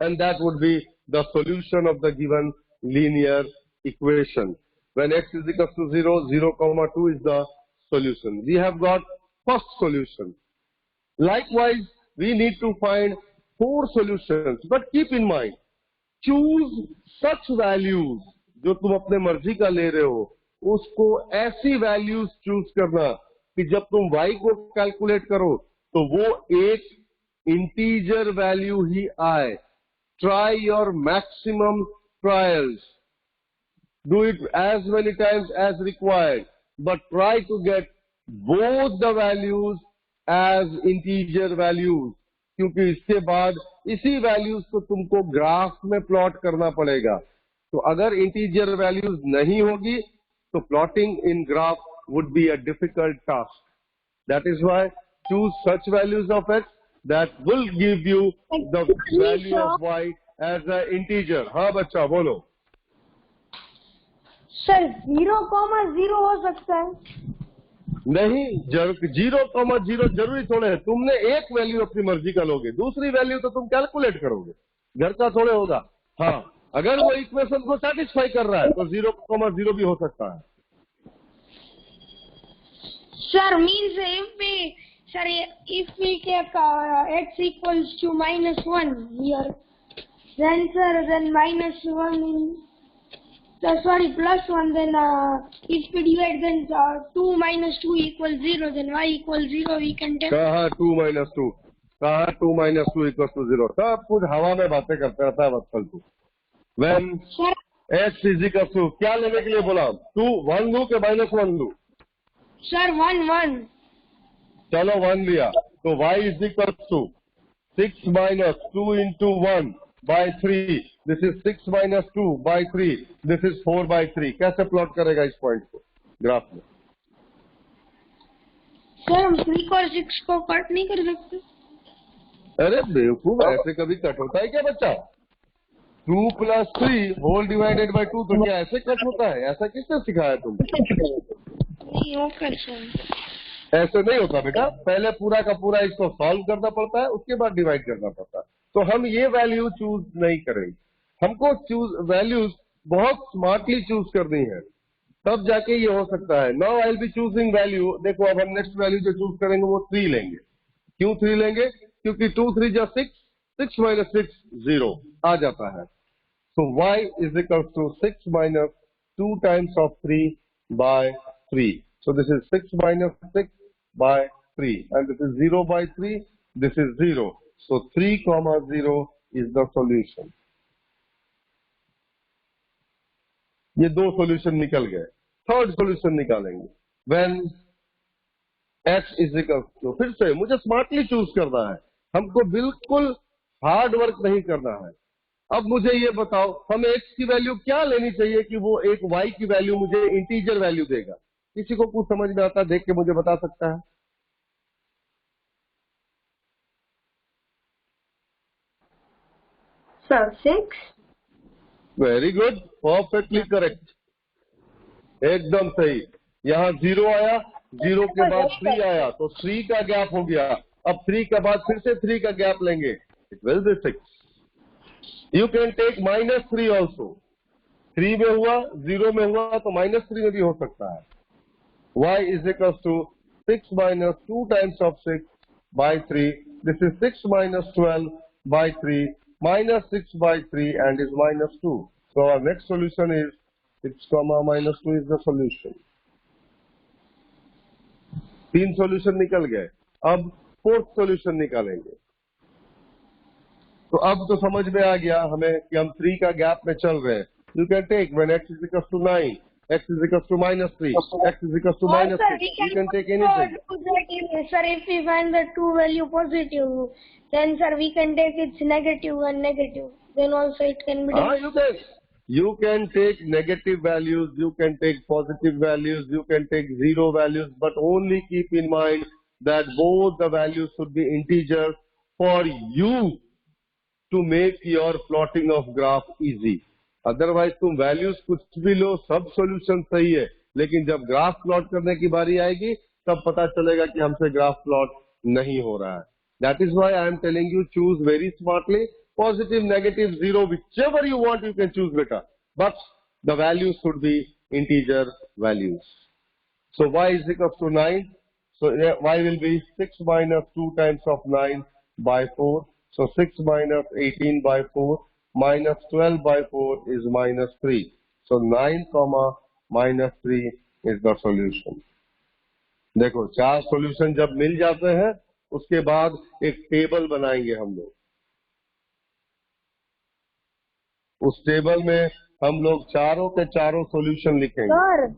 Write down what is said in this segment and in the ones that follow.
and that would be the solution of the given linear equation. When x is equal to 0, 0, 2 is the solution. We have got first solution. Likewise, we need to find 4 solutions. But keep in mind, choose such values, जो तुम अपने मर्जी का ले रहे हो, उसको ऐसी वैल्यूज चूज करना कि जब तुम y को कैलकुलेट करो तो वो एक इंटीजर वैल्यू ही आए. Try your maximum trials. Do it as many times as required, but try to get both the values as integer values. क्योंकि इसके बाद इसी वैल्यूज को तुमको ग्राफ में प्लॉट करना पड़ेगा. तो अगर इंटीजर वैल्यूज नहीं होगी तो plotting in graph would be a difficult task. That is why choose such values of x that will give you the value of y as an integer. हाँ बच्चा बोलो. सर 0,0 हो सकता है? नहीं, 0,0 जरूरी थोड़े है. तुमने एक वैल्यू अपनी मर्जी का लोगे, दूसरी वैल्यू तो तुम कैलकुलेट करोगे, घर का थोड़े होगा. हाँ, अगर वो इक्वेशन को सेटिस्फाई कर रहा है तो 0,0 भी हो सकता है. Sir, means if we take x equals to -1 here, then sir, then -1 +1, then if we divide, then 2 - 2 equals 0, then y equals 0, we can take. कहाँ 2 - 2? कहाँ 2 - 2 equals to 0? सब कुछ हवा में बातें करते रहता है बच्चन तू. When x is equal to, क्या लेने के लिए बोला? 2 1 लू के -1 लू? Sir, 1 चलो 1 लिया तो y is equal to 6 - 2 into 1 by 3. This is 6 - 2 by 3. This is 4 by 3. कैसे प्लॉट करेगा इस पॉइंट को ग्राफ में? सर, हम 3 और 6 को कट नहीं कर सकते? अरे बेवकूफ, ऐसे कभी कट होता है क्या बच्चा? 2 + 3 होल डिवाइडेड बाय 2, तो क्या ऐसे कट होता है? ऐसा किसने सिखाया तुमको? नहीं होगा सर. ऐसे नहीं होता बेटा. पहले पूरा का पूरा इसको सॉल्व करना पड़ता है, उसके बाद डिवाइड करना पड़ता है. तो हम ये वैल्यू चूज नहीं करेंगे. हमको चूज वैल्यूज बहुत स्मार्टली चूज करनी है, तब जाके ये हो सकता है. Now I will be choosing value. देखो अब हम नेक्स्ट वैल्यू जो चूज करेंगे वो 3 लेंगे. क्यों 3 लेंगे? क्योंकि 2 3 जा 6, 6 - 6 0 आ जाता है. So y is equal to 6 minus 2 times of 3 by 3. So this is 6 minus 6 by 3, and this is 0 by 3. This is 0. So 3, 0 is the solution. ये 2 solution निकल गए. थर्ड solution निकालेंगे. When x is equal to, फिर से मुझे smartly choose करना है, हमको बिल्कुल हार्ड वर्क नहीं करना है. अब मुझे ये बताओ, हमें x की वैल्यू क्या लेनी चाहिए कि वो एक y की वैल्यू मुझे इंटीजर वैल्यू देगा? किसी को कुछ समझ में आता है? देख के मुझे बता सकता है? Sir 6. Very good, perfectly correct, एकदम सही. यहाँ 0 आया, 0 के बाद 3 आया, तो 3 का गैप हो गया. अब 3 के बाद फिर से 3 का गैप लेंगे, it will be 6. You can take -3 also. 3 में हुआ, 0 में हुआ, तो -3 में भी हो सकता है. y is equal to 6 minus 2 times of 6 by 3. This is 6 minus 12 by 3 minus 6 by 3 and is -2. So our next solution is 6, -2 is the solution. 3 solution निकल गए. अब 4th solution निकालेंगे. तो अब तो समझ में आ गया हमें कि हम 3 का गैप में चल रहे हैं. You can take when x is equal to 9, x is equal to -3, x is equal to -6. You can take anything. Sir, if we find the 2 value positive, then sir we can take its negative and negative. Then also it can be done. You can take negative values, you can take positive values, you can take 0 values, but only keep in mind that both the values should be integers for you to make your plotting of graph easy. Otherwise तुम values कुछ भी लो, सब solution सही है, लेकिन जब graph plot करने की बारी आएगी तब पता चलेगा कि हमसे ग्राफ प्लॉट नहीं हो रहा है. That is why I am telling you, choose very smartly. positive, negative, 0, whichever you want, you can choose beta. But the values should be integer values. So y is equals to 9. So y will be 6 minus 2 times of 9 by 4. So 6 minus 18 by 4 minus 12 by 4 is minus 3. So 9 comma minus 3 is the solution. देखो 4 solution जब मिल जाते हैं उसके बाद एक table बनाएंगे हम लोग. उस टेबल में हम लोग चारों के चारों सॉल्यूशन लिखेंगे. Sir,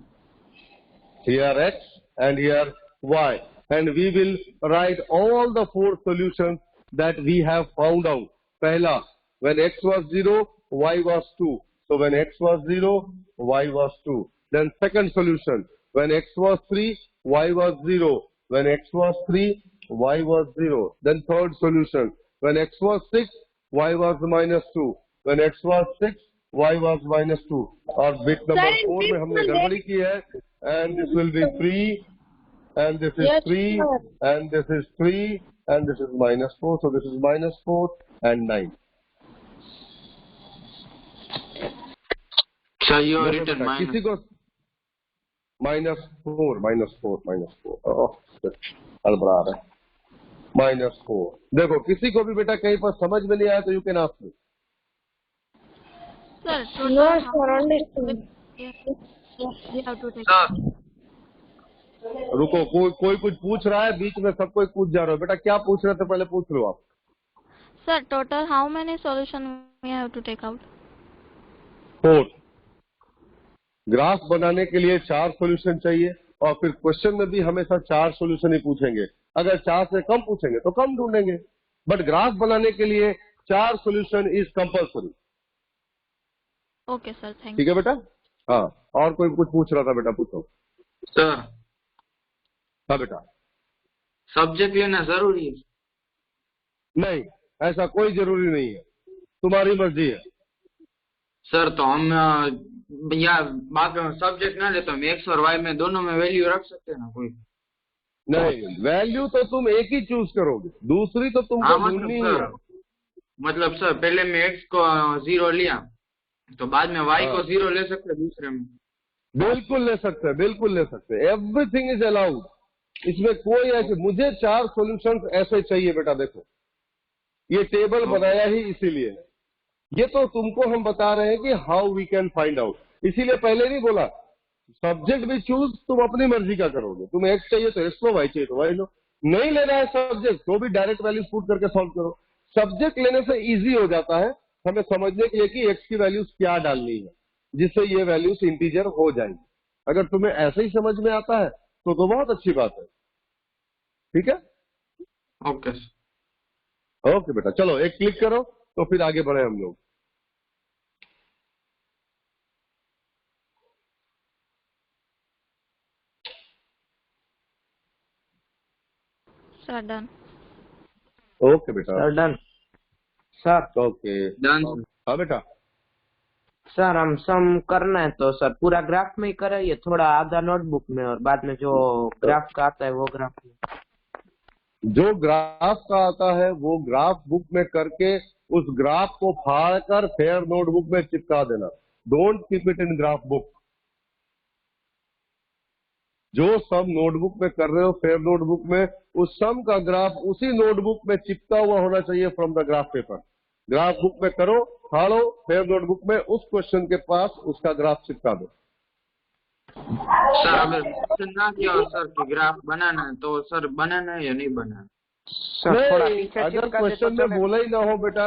Here x and here y, and we will write all the 4 solutions that we have found out. पहला, when x was 0, y was 2. So when x was 0, y was 2. Then second solution, when x was 3, y was 0. When x was 3, y was 0. Then third solution, when x was 6, y was minus 2. When x was 6, y was minus 2. और bit number 4 में हमने गड़बड़ी की है, and this will be 3, and this is 3, and this is 3, and this is minus 4. So this is minus 4 and 9. So you have written minus. किसी को minus 4, minus 4, minus 4. Oh, गड़बड़ा रहा है. Minus 4. देखो किसी को भी बेटा कहीं पर समझ में नहीं आया तो you can ask me. Sir, no, sir, understood. we have to take. Sir, रुको, कोई कुछ पूछ रहा है बीच में, सब कोई पूछ जा रहा है. बेटा क्या पूछ रहे थे पहले पूछ लो आप. Sir, total how many solution we have to take out? 4. Graph बनाने के लिए 4 सॉल्यूशन चाहिए और फिर क्वेश्चन में भी हमेशा 4 सॉल्यूशन ही पूछेंगे. अगर 4 से कम पूछेंगे तो कम ढूंढेंगे, बट ग्राफ बनाने के लिए 4 solution is compulsory. Okay, sir, thank ठीक you. है बेटा. हाँ, और कोई कुछ पूछ रहा था बेटा, पूछो. sir, हाँ बेटा. सब्जेक्ट लेना जरूरी है. नहीं, ऐसा कोई जरूरी नहीं है, तुम्हारी मर्जी है. सर तो हम या बाकी सब्जेक्ट ना ले तो हम एक्स और वाई में दोनों में वैल्यू रख सकते हैं ना कोई. नहीं, वैल्यू तो तुम एक ही चूज करोगे, दूसरी तो तुमको हाँ ढूंढनी मतलब ही सर, है. मतलब सर पहले में एक्स को 0 लिया तो बाद में वाई को 0 ले सकते हैं दूसरे में. बिल्कुल ले सकते हैं, बिल्कुल ले सकते हैं. Everything is allowed. इसमें कोई ऐसे, मुझे 4 सॉल्यूशंस ऐसे चाहिए बेटा. देखो ये टेबल बनाया ही इसीलिए है. ये तो तुमको हम बता रहे हैं कि how we can find out. इसीलिए पहले नहीं बोला सब्जेक्ट भी चूज तुम अपनी मर्जी का करोगे. तुम्हें एक्स चाहिए तो एक्स लो, वाई चाहिए तो वाई लो. नहीं लेना है सब्जेक्ट तो भी डायरेक्ट वैल्यूज पुट करके सॉल्व करो. सब्जेक्ट लेने से इजी हो जाता है हमें समझने के लिए कि एक्स की वैल्यूज क्या डालनी है जिससे ये वैल्यूज इंटीजर हो जाएंगी. अगर तुम्हें ऐसे ही समझ में आता है तो बहुत अच्छी बात है. ठीक है. ओके ओके बेटा, चलो एक क्लिक करो तो फिर आगे बढ़े हम लोग. Sir, done. ओके बेटा. Sir done. Sir okay. Done. हाँ बेटा. सर हम सम करना है तो सर पूरा ग्राफ में ही कराइए, थोड़ा आधा नोटबुक में और बाद में जो ग्राफ का आता है वो ग्राफ में. जो ग्राफ का आता है वो ग्राफ बुक में करके उस ग्राफ को फाड़ कर फेयर नोटबुक में चिपका देना. Don't keep it in graph book. जो सम नोटबुक में कर रहे हो फेयर नोटबुक में, उस सम का ग्राफ उसी नोटबुक में चिपका हुआ होना चाहिए from the graph paper. Graph book में करो, फाड़ो, फेयर नोटबुक में उस क्वेश्चन के पास उसका ग्राफ चिपका दो. सर अगर क्वेश्चन ना किया हो सर कि ग्राफ बनाना है तो सर बनाना है या नहीं बनाना. सर थोड़ा नहीं, पीछे अगर चिपका दे क्वेश्चन तो में बोला ही ना हो बेटा,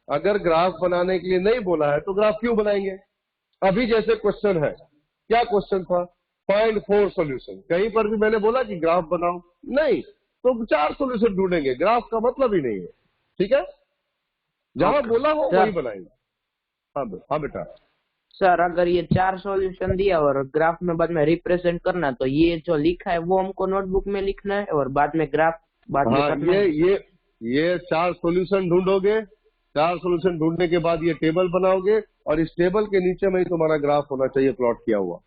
अगर ग्राफ बनाने के लिए नहीं बोला है तो ग्राफ क्यों बनाएंगे. अभी जैसे क्वेश्चन है, क्या क्वेश्चन था, फाइंड 4 सॉल्यूशन. कहीं पर भी मैंने बोला कि ग्राफ बनाओ नहीं, तो 4 सॉल्यूशन ढूंढेंगे. ग्राफ का मतलब ही नहीं है. ठीक है. जहां बोला हो वही बनाएंगे. हाँ बेटा. सर अगर ये 4 सॉल्यूशन दिया और ग्राफ में बाद में रिप्रेजेंट करना तो ये जो लिखा है वो हमको नोटबुक में लिखना है और बाद में ग्राफ बाद में हाँ, करना है. ये 4 सॉल्यूशन ढूंढोगे. 4 सॉल्यूशन ढूंढने के बाद ये टेबल बनाओगे और इस टेबल के नीचे में ही तुम्हारा ग्राफ होना चाहिए प्लॉट किया हुआ.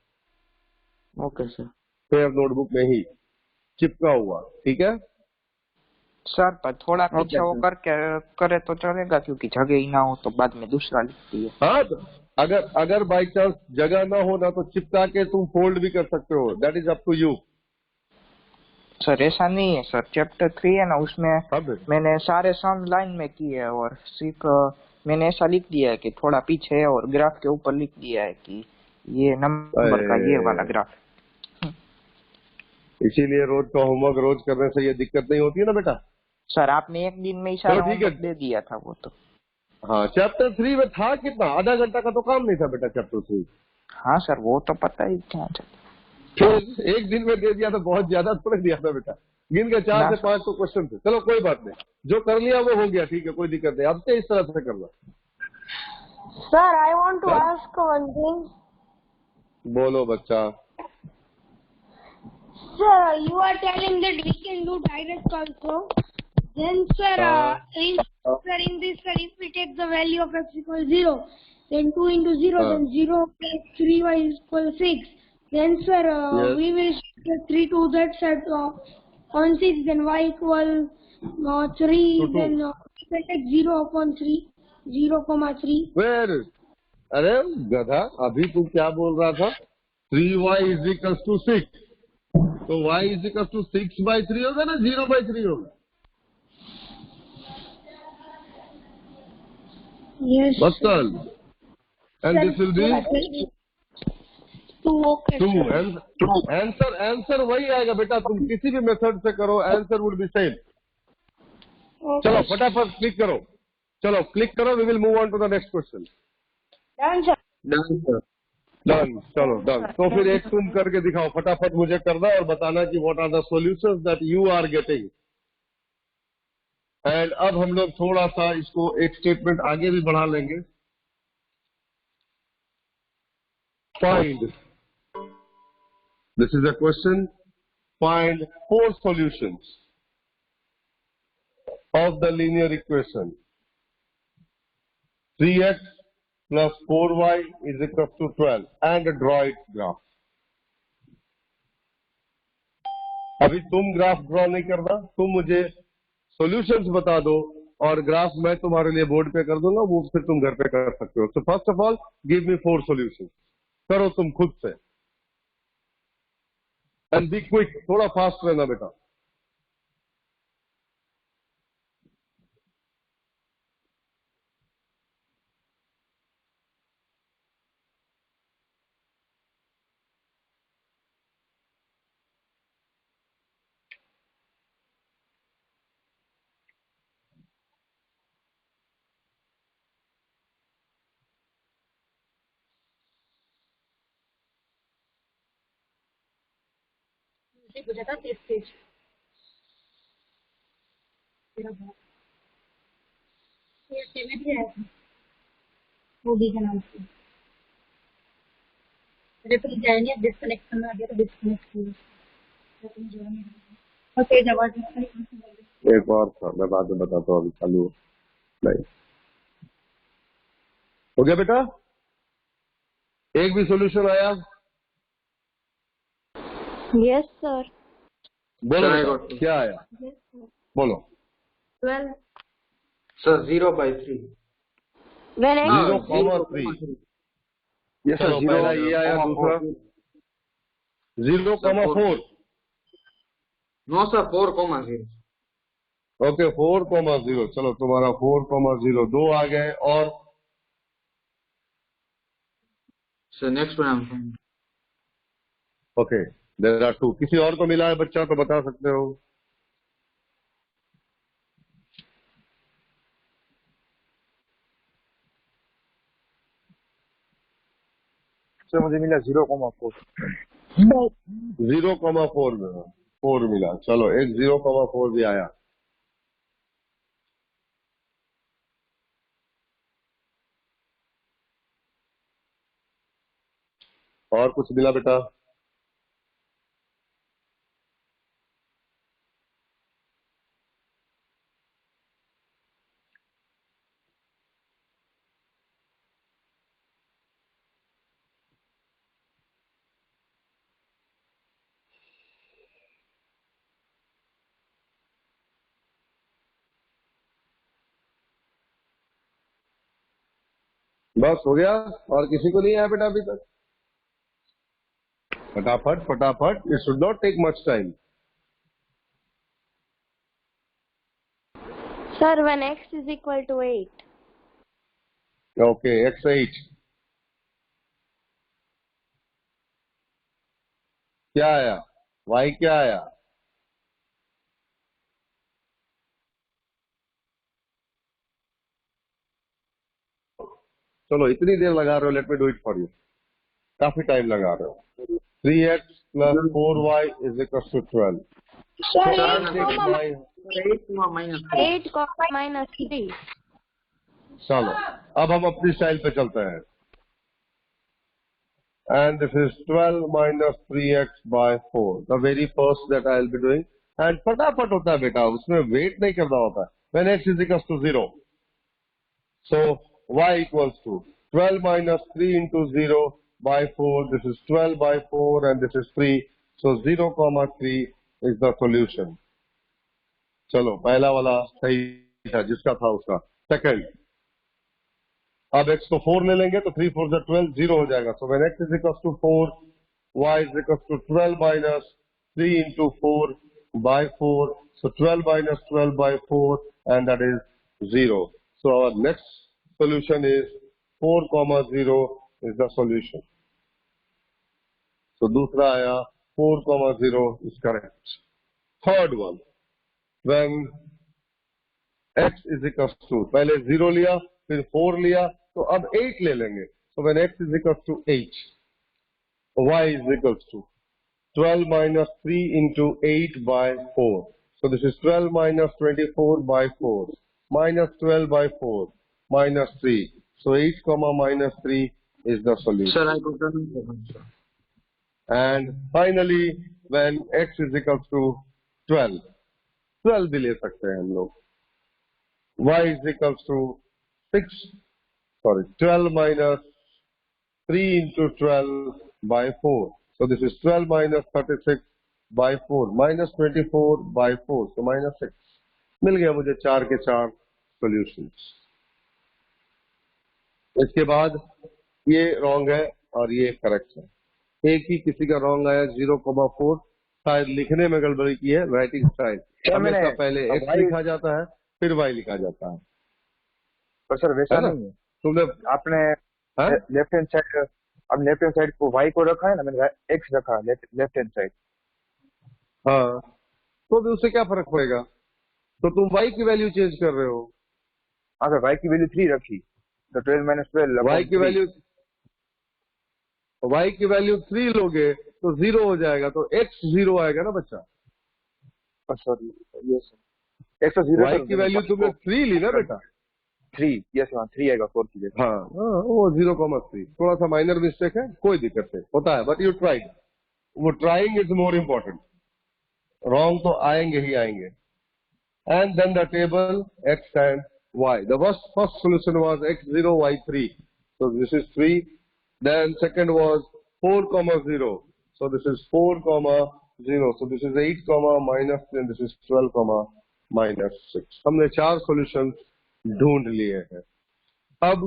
Okay sir. फेयर नोटबुक में ही चिपका हुआ. ठीक है. सर पर थोड़ा ओके पीछे वो सर। करके करे तो चलेगा, क्योंकि जगह ही ना हो तो बाद में दूसरा लिख दिए। हाँ, तो अगर अगर बाई चांस जगह ना हो ना तो चिपका के तुम फोल्ड भी कर सकते हो, that is up to you. Sir ऐसा नहीं है सर, चैप्टर 3 है ना, उसमें अब मैंने सारे सम लाइन में किए हैं और सिर्फ मैंने ऐसा लिख दिया है कि थोड़ा पीछे है और ग्राफ के ऊपर लिख दिया है कि ये नंबर का ये वाला ग्राफ। इसीलिए रोज का होमवर्क रोज करने से ये दिक्कत नहीं होती है ना बेटा। सर आपने एक दिन में ही चलो सारा ठीक है। होमवर्क दे दिया था वो तो। हाँ, चैप्टर 3 में था कितना, आधा घंटा का तो काम नहीं था बेटा चैप्टर 3। हाँ सर वो तो पता ही क्या था। फिर एक दिन में दे दिया तो बहुत ज्यादा थोड़ा दिया था बेटा, गिन के 4 ना से सर। 5 तो क्वेश्चन थे। चलो कोई बात नहीं, जो कर लिया वो हो गया, ठीक है, कोई दिक्कत नहीं। अब से इस तरह से करना। Sir, I want to Sir? ask one thing. बोलो बच्चा। Sir, you are telling that we can do direct also. Then, sir, in this, sir, if we take the value of x equals 0, then 2 into 0, then 0 plus 3y is equal 6. Then, sir, Yes. we will get 3 to that side on 6, then y equal 3, To 2. then we can take 0 upon 3, 0,3. फिर अरे गधा, अभी तू क्या बोल रहा था? 3y is equal to 6, तो y इज इक्वल टू 6/3 होगा ना 0/3 होगा? Yes. बत्तल। And Sir, this will be 2, okay. 2। sir. Answer वही आएगा बेटा, तुम किसी भी मेथड से करो, answer would be same. Okay. चलो फटाफट क्लिक करो, चलो क्लिक करो, we will move on to the next question. Done, sir. Done sir. Done, चलो डन। तो फिर एक तुम करके दिखाओ, फटाफट मुझे करना और बताना कि what are the solutions that you are getting. And अब हम लोग थोड़ा सा इसको एक स्टेटमेंट आगे भी बढ़ा लेंगे। Find, this is a question, find 4 solutions of the linear equation 3x plus 4y is equal to 12 and draw its graph। अभी तुम ग्राफ ड्रॉ नहीं करना, तुम मुझे सॉल्यूशंस बता दो और ग्राफ मैं तुम्हारे लिए बोर्ड पे कर दूंगा, वो फिर तुम घर पे कर सकते हो। So first of all give me 4 solutions, करो तुम खुद से, एंड बी क्विक, थोड़ा फास्ट रहना बेटा। वो भी का नाम से अरे तो जाएंगे डिस्कनेक्ट करना आ गया तो डिस्कनेक्ट किया ओके जब एक और था, मैं बाद में बताता हूँ, अभी चालू नहीं हो गया बेटा। एक भी सॉल्यूशन आया? Yes, sir. बोलो Sir, I बेटा, got two. क्या आया? Yes, sir. बोलो। 12. सर 0/3। When x हाँ, 0,3। Yes, sir, चलो पहला ये आया, दूसरा 0,4। No sir 4,0। ओके 4,0। चलो तुम्हारा 4,0 दो आ गए, और sir next one I am okay there are 2। किसी और को मिला है बच्चा तो बता सकते हो। सर मुझे मिला 0,4। 0,4 में 4 मिला। चलो एक 0,4 भी आया। और कुछ मिला बेटा? बस हो गया, और किसी को नहीं आया बेटा अभी तक? फटाफट फटाफट, it should not take much time. Sir, when x is equal to 8. Okay, x8 क्या आया? y क्या आया? चलो इतनी देर लगा रहे हो, let me do it for you. काफी टाइम लगा रहे हो। 3x plus 4y is equal to 12. Sir, I'll 8 take comma my, 8 comma minus 3. चलो अब हम अपनी स्टाइल पे चलते हैं। And this is 12 minus 3x by 4, the very first that I will be doing. And फटाफट होता है बेटा, उसमें वेट नहीं करना होता है। When x is equal to 0, so y equals to 12 minus 3 into 0 by 4. This is 12 by 4 and this is 3. So 0 comma 3 is the solution. चलो पहला वाला सही था, जिसका था उसका। सेकंड, अब x को 4 ले लेंगे तो 3 4 जा 12, 0 हो जाएगा। So when x is equal to 4, y is equal to 12 minus 3 into 4 by 4. So 12 minus 12 by 4 and that is 0. So our next solution is 4 comma 0 is the solution. So दूसरा आया 4 comma 0 is correct. Third one, when x is equal to, पहले 0 लिया फिर 4 लिया, तो अब 8 ले लेंगे। So when x is equal to 8, y is equal to 12 minus 3 into 8 by 4. So this is 12 minus 24 by 4 minus 12 by 4 minus 3. So 8 comma minus 3 is the solution. Sir, I got another one, sir. And finally, when x is equal to 12, 12 भी ले सकते हैं हम लोग। y is equal to 12 minus 3 into 12 by 4. So this is 12 minus 36 by 4 minus 24 by 4. So minus 6. मिल गया मुझे 4 के 4 solutions. इसके बाद ये रॉन्ग है और ये करेक्ट है। एक ही किसी का रॉन्ग आया 0,4, शायद लिखने में गड़बड़ी की है, राइटिंग स्टाइल। हमेशा पहले x लिखा जाता है फिर y लिखा जाता है। पर सर वैसा नहीं है, तुमने आपने लेफ्ट हैंड साइड, अब लेफ्ट हैंड साइड को y को रखा है ना, मैंने x रखा लेफ्ट हैंड साइड। हाँ, तो भी उससे क्या फर्क पड़ेगा? तो तुम y की वैल्यू चेंज कर रहे हो। अगर y की वैल्यू 3 रखी तो 12 minus 12 y की वैल्यू 3 लोगे तो 0 हो जाएगा, तो x 0 आएगा ना बच्चा। Sorry yes sir, x 0 y की वैल्यू तुमने 3 ली ना बेटा। 3 यस हाँ 3 आएगा 4 की जगह। हाँ, वो 0,3 थोड़ा सा माइनर मिस्टेक है, कोई दिक्कत नहीं, होता है, बट यू ट्राइड। वो trying is more important. Wrong तो आएंगे ही आएंगे। And then the table x and y. The first solution was x0 y3. So this is 3. Then second was 4 comma 0. So this is 4 comma 0. So this is 8 comma minus 3 and this is 12 comma minus 6. हमने 4 solutions ढूंढ लिए हैं। अब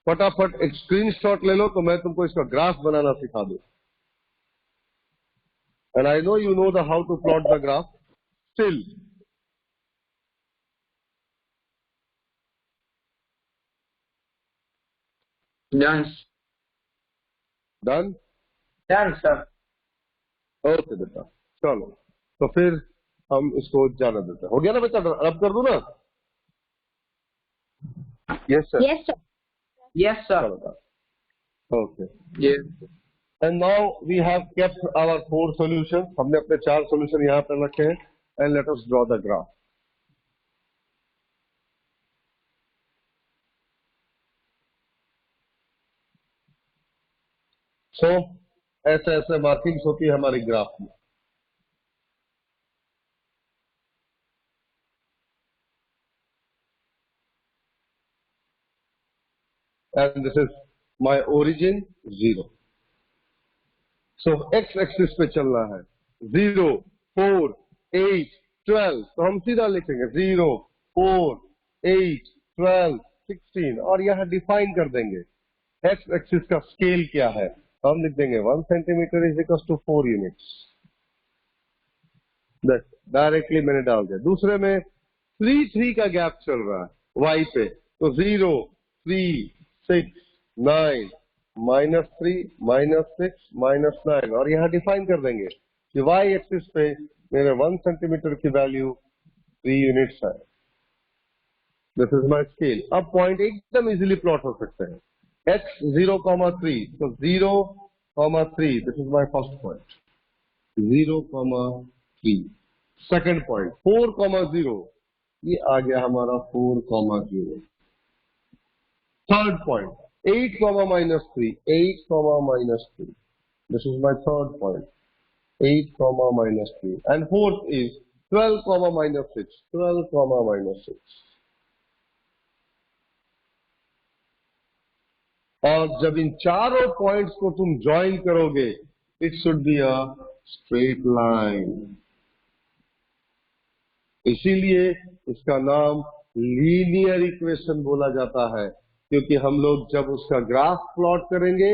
फटाफट एक screenshot ले लो तो मैं तुमको इसका ग्राफ बनाना सिखा दूं। And I know you know the how to plot the graph. Still, Done. done? Done sir. Okay बेटा, चलो तो फिर हम इसको जाना देते हैं। हो गया ना बेटा, अब कर दूं ना? Yes sir. Yes, sir. Yes sir. चलो, okay. Yes. And now we have kept our 4 solution. हमने अपने 4 सॉल्यूशन यहाँ पर रखे हैं। And let us draw the graph. So ऐसे ऐसे मार्किंग्स होती है हमारी ग्राफ में। And this is my origin 0. So x axis पे चलना है 0, 4, 8, 12। तो हम सीधा लिखेंगे 0, 4, 8, 12, 16 और यहाँ डिफाइन कर देंगे एक्स एक्सिस का स्केल क्या है, तो हम लिख देंगे 1 centimetre is equal to 4 units. Directly मैंने डाल दिया। दूसरे में 3 का गैप चल रहा है y पे, तो 0 3 6 9 -3 -6 -9 और यहाँ डिफाइन कर देंगे कि y एक्सिस पे मेरे 1 सेंटीमीटर की वैल्यू 3 यूनिट्स है। This is my scale. अब पॉइंट एकदम इजीली प्लॉट हो सकते हैं। x 0,3, तो 0,3 this is my first point 0,3। Second point 4,0, ये आ गया हमारा 4,0। Third point 8, -3 8, this is my third point 8, -3 and fourth is 12, -6 12, -6। और जब इन चारों पॉइंट्स को तुम ज्वाइन करोगे it should be a straight line. इसीलिए इसका नाम लीनियर इक्वेशन बोला जाता है, क्योंकि हम लोग जब उसका ग्राफ प्लॉट करेंगे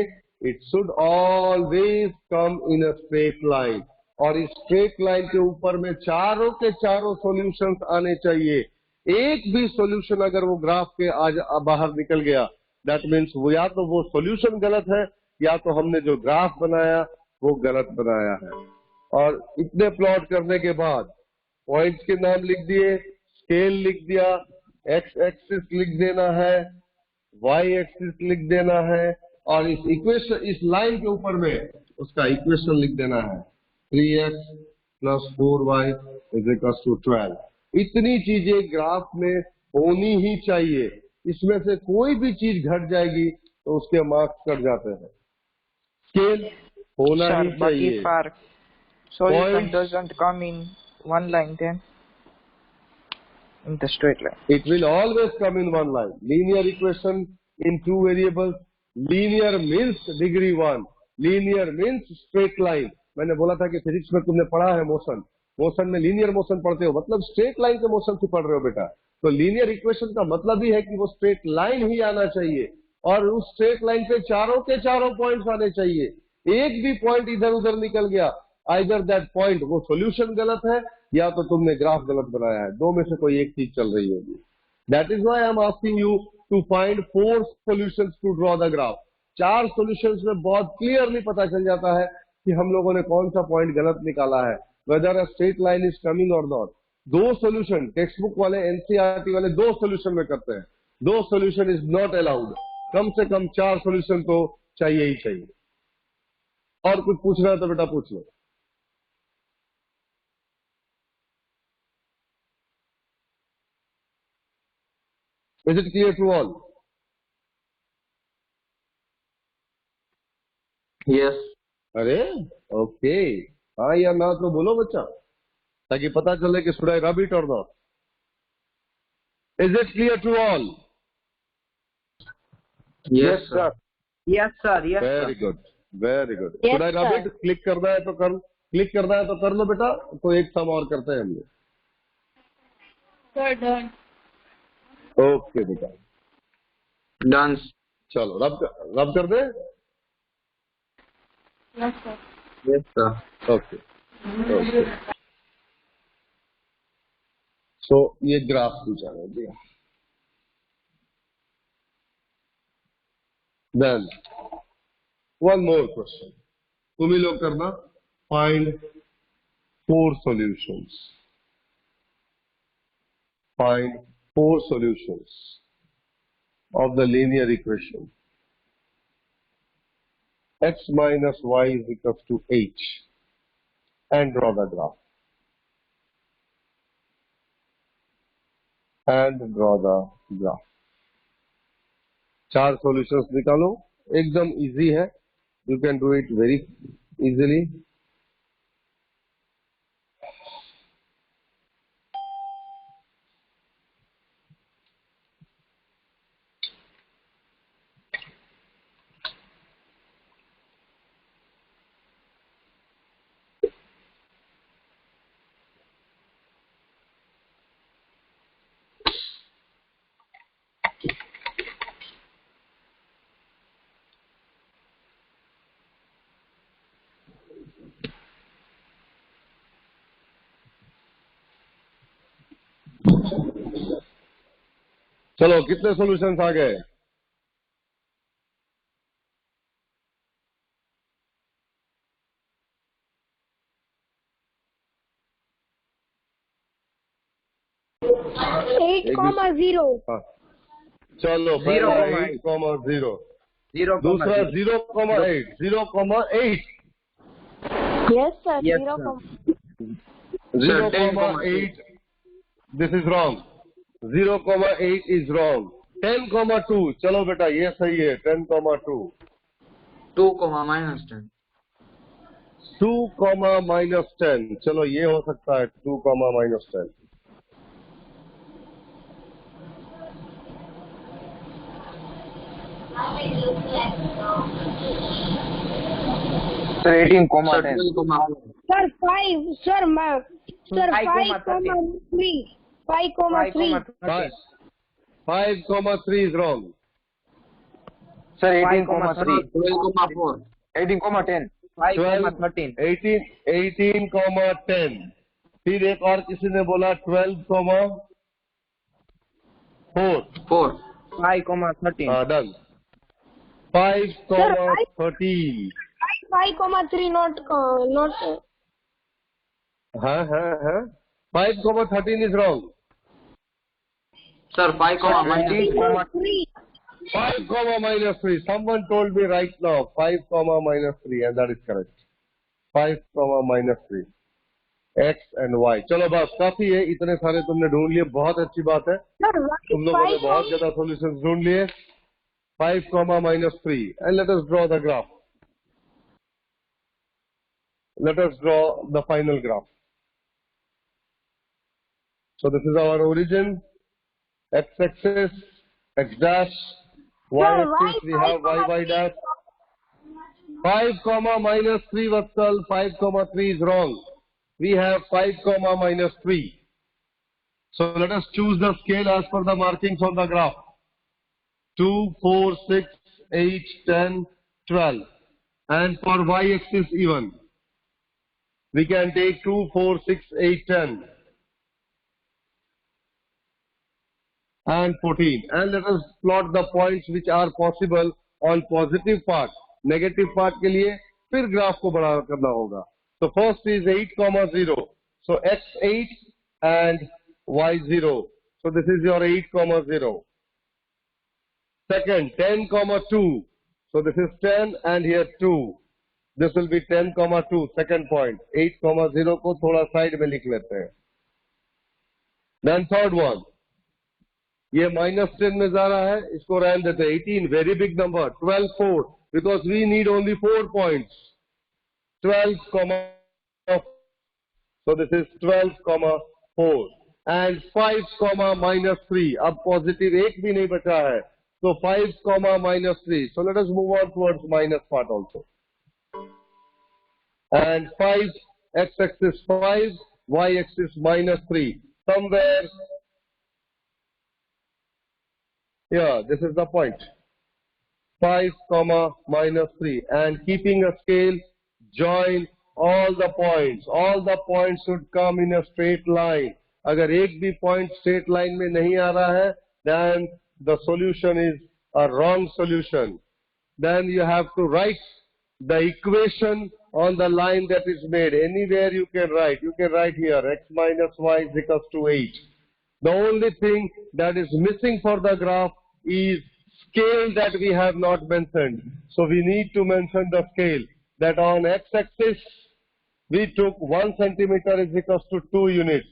it should always come in a straight line, और इस स्ट्रेट लाइन के ऊपर में चारों के चारों सॉल्यूशंस आने चाहिए। एक भी सॉल्यूशन अगर वो ग्राफ के आज बाहर निकल गया दैट मीन्स वो या तो वो सॉल्यूशन गलत है या तो हमने जो ग्राफ बनाया वो गलत बनाया है। और इतने प्लॉट करने के बाद पॉइंट्स के नाम लिख दिए, स्केल लिख दिया, एक्स एक्सिस लिख देना है, वाई एक्सिस लिख देना है, और इस इक्वेशन इस लाइन के ऊपर में उसका इक्वेशन लिख देना है 3x + 4y = 12। इतनी चीजें ग्राफ में होनी ही चाहिए। इसमें से कोई भी चीज घट जाएगी तो उसके मार्क्स कट जाते हैं। स्केल होना Sir, ही but चाहिए। if our solution Points, doesn't come in one line, then in the straight line. it will always come in one line. Linear equation in 2 variables. Linear means degree 1. Linear means straight line. मैंने बोला था कि physics में तुमने पढ़ा है motion, motion में linear motion पढ़ते हो, मतलब स्ट्रेट लाइन के मोशन से पढ़ रहे हो बेटा। तो लीनियर इक्वेशन का मतलब ही है कि वो स्ट्रेट लाइन ही आना चाहिए, और उस स्ट्रेट लाइन पे चारों के चारों पॉइंट्स आने चाहिए। एक भी पॉइंट इधर उधर निकल गया, आइदर दैट पॉइंट वो सॉल्यूशन गलत है या तो तुमने ग्राफ गलत बनाया है, दो में से कोई एक चीज चल रही होगी। That is why I am asking you to find 4 solutions to draw the graph. 4 solutions में बहुत क्लियरली पता चल जाता है कि हम लोगों ने कौन सा पॉइंट गलत निकाला है, weather a straight line is coming और नॉट। 2 सॉल्यूशन टेक्स्ट बुक वाले एनसीईआरटी वाले 2 सॉल्यूशन में करते हैं, 2 सॉल्यूशन इज नॉट अलाउड। कम से कम 4 सॉल्यूशन तो चाहिए ही चाहिए। और कुछ पूछना है तो बेटा पूछ लो। Is it clear to all? Yes. अरे ओके, हाँ या ना तो बोलो बच्चा, ताकि पता चले कि should I rub it or not. Is it clear to all? Yes sir. Yes sir, yes very sir. Good, very good. Yes, should I rub sir. It? Click करना है तो कर, क्लिक करना है तो कर लो बेटा। तो एक सम और करते हैं हम लोग। Sir, done. ओके बेटा, डन। चलो रब कर दे। Yes, sir. Yes sir. Okay okay, so ये ग्राफ पूछा है दिया। देन वन मोर क्वेश्चन, तुम ही लोग करना। Find 4 solutions. Find 4 solutions of the linear equation x minus y is equals to h and draw the graph. And draw the graph. 4 solutions निकालो, एकदम easy है, you can do it very easily. चलो कितने solutions आ गए? Eight comma zero. हाँ चलो, पहला 8,0, 0, दूसरा 0,8, 0,8, Yes, sir. Yes, 0,8. This is wrong. 0,8 is wrong. 10,2. चलो बेटा ये सही है. 10,2. 2, -10. 2, -10. चलो ये हो सकता है. 2, -10. Sir 18,10 sir 5 sir 5,3 5,3 5,3 is wrong. Sir 18,3 12,4. 18,10 5,13 18,10. फिर एक और किसी ने बोला 12,4. 4. 5,13 हाँ डन. 5,13. 5,3 not हाँ 5,13 is wrong. Sir, 5, -3. 5, -3. Someone told me right now 5, -3 and that is correct. 5, -3. X and Y. चलो बस काफी है. इतने सारे तुमने ढूंढ लिए. बहुत अच्छी बात है. तुम लोगों ने बहुत ज्यादा सॉल्यूशंस ढूंढ लिए. 5, -3 and let us draw the graph. Let us draw the final graph. So this is our origin. X-axis, X dash. Y-axis we have Y dash. 5, -3 Vatsal. 5,3 is wrong. We have 5, -3. So let us choose the scale as per the markings on the graph. 2, 4, 6, 8, 10, 12. And for y-axis even, we can take 2, 4, 6, 8, 10. And 14. And let us plot the points which are possible on positive part. Negative part के लिए फिर graph को बड़ा करना होगा. So first is 8,0. So x8 and y0. So this is your 8,0. Second 10,2. So this is 10 and here 2. This will be 10,2. Second point. 8,0 को थोड़ा side में लिख लेते हैं. Then third one. ये -10 में जा रहा है. इसको रहने देते हैं. 18 very big number. 12, 4 because we need only 4 points. 12, so this is 12,4 and 5, -3. अब पॉजिटिव एक भी नहीं बचा है. So 5, -3. So let us move on towards minus part also. And 5, x-axis 5, y-axis -3. Somewhere, yeah, this is the point. 5, -3. And keeping a scale, join all the points. All the points should come in a straight line. अगर एक भी point straight line में नहीं आ रहा है, then the solution is a wrong solution. Then you have to write the equation on the line that is made. Anywhere you can write. You can write here x minus y is equals to 8. The only thing that is missing for the graph is scale that we have not mentioned. So we need to mention the scale. That on x-axis we took 1 centimeter is equals to 2 units.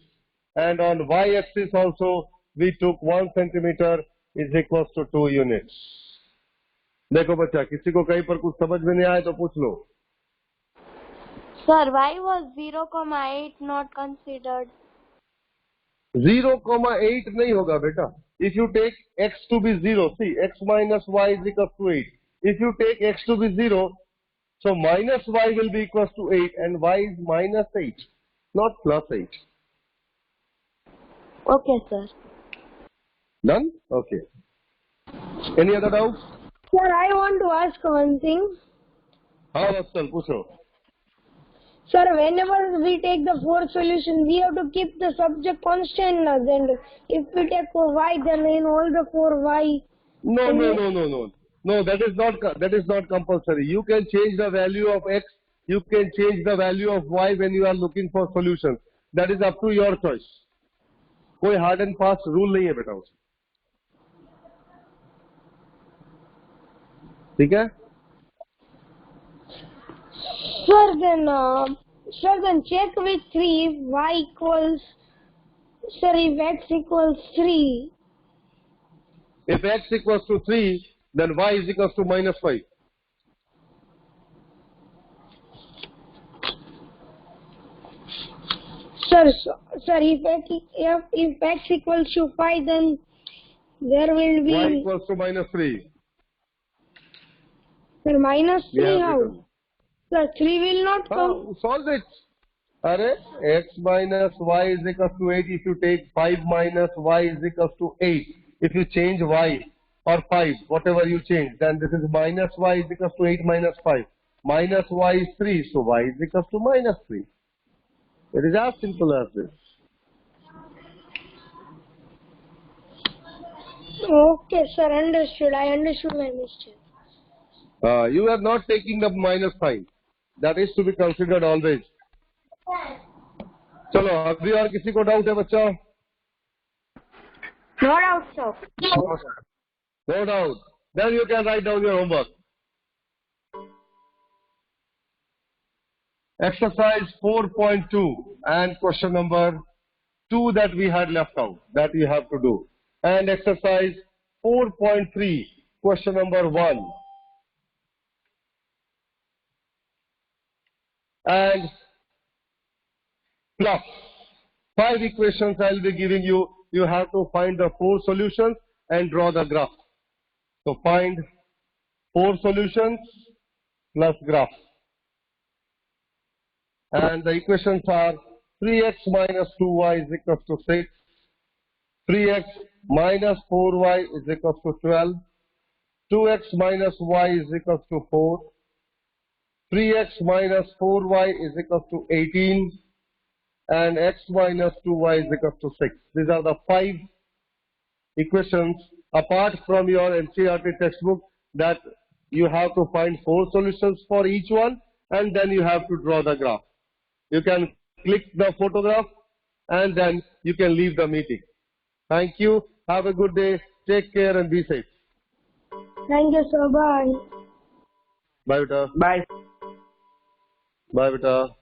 And on y-axis also we took 1 centimeter is equals to 2 units. देखो बच्चा, किसी को कहीं पर कुछ समझ में नहीं आए तो पूछ लो. Sir, why was 0,8 not considered? 0,8 नहीं होगा बेटा. If you take x to be 0, see x minus y is equals to 8. If you take x to be 0, so minus y will be equals to 8 and y is -8, not +8. Okay, sir. Done? Okay. Any other doubts? Sir, I want to ask one thing. हाँ वत्सल पूछो. Sir, whenever we take the 4 solution, we have to keep the subject constant. And if we take for y, then in all the 4 y. No, no, no, no, no. No, that is not compulsory. You can change the value of x. You can change the value of y when you are looking for solutions. That is up to your choice. कोई hard and fast rule नहीं है बेटा उसमें. ठीक है? Sir, then check with 3 if y equals, sir, if x equals 3. If x equals to 3, then y is equals to -5. Sir, if x equals to 5, then there will be... Y equals to -3. Sir, -3 We have how? written. Sir, 3 will not come. Solve it. Array, x minus y is equals to 8. If you take 5 minus y is equals to 8. If you change y or 5, whatever you change, then this is minus y is equals to 8 minus 5. Minus y is 3, so y is equals to -3. It is as simple as this. Okay, sir, understood. I understood my mistake. You are not taking the minus sign. That is to be considered always. चलो अभी और किसी को doubt है बच्चा? No doubt, sir. No doubt. Then you can write down your homework. Exercise 4.2 and question number 2 that we had left out, that you have to do. And exercise 4.3, question number 1. And plus 5 equations I will be giving you. You have to find the 4 solutions and draw the graph. So find 4 solutions plus graph. And the equations are 3x minus 2y is equals to 6. 3x minus 4y is equals to 12. 2x minus y is equals to 4. 3x minus 4y is equals to 18. And x minus 2y is equals to 6. These are the 5 equations apart from your NCERT textbook that you have to find 4 solutions for each one, and then you have to draw the graph. You can click the photograph and then you can leave the meeting. Thank you. Have a good day. Take care and be safe. Thank you, sir. Bye. Bye, beta. Bye. Bye, beta.